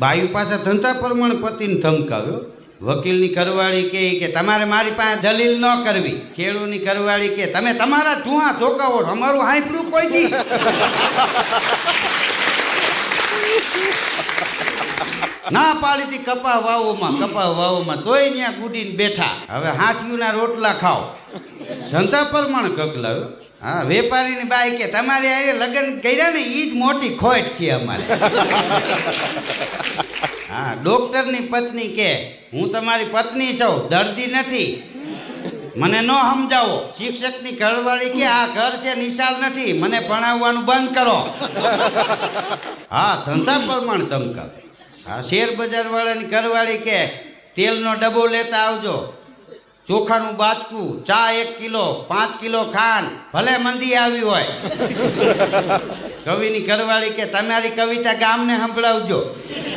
બાયુ પાસે ધંધા પ્રમાણે પતિને ધમકાવ્યો. વકીલની ઘરવાળી કે તમારે મારી પાસે દલીલ ન કરવી. ખેડૂતની ઘરવાળી કે તમે તમારા ધુઆ ધોકાવો અમારું હાંફળું કોઈ દી. ના પાડી હતી કપા વાવોમાં તોય ત્યાં ગુડીને બેઠા. હવે હાથીઓના રોટલા ખાઓ. ધંધા પ્રમાણે કકલાવ્યો. હા, વેપારીની બાઈ કે તમારે આ લગ્ન કર્યા ને એ જ મોટી ખોટ છે અમારે. હા, ડોક્ટરની પત્ની કે હું તમારી પત્ની છું, દર્દી નથી, મને ન સમજાવો. શિક્ષકની ઘરવાળી કે આ ઘર છે, નિશાળ નથી, મને ભણાવવાનું બંધ કરો. હા, ધંધા પ્રમાણે ધમકાવે. હા, શેર બજાર વાળાની ઘરવાળી કે તેલનો ડબ્બો લેતા આવજો, ચોખાનું બાચકું, ચા 1 કિલો, 5 કિલો ખાંડ, ભલે મંદી આવી હોય. કવિની ઘરવાળી કે તમારી કવિતા ગામને સંભળાવજો.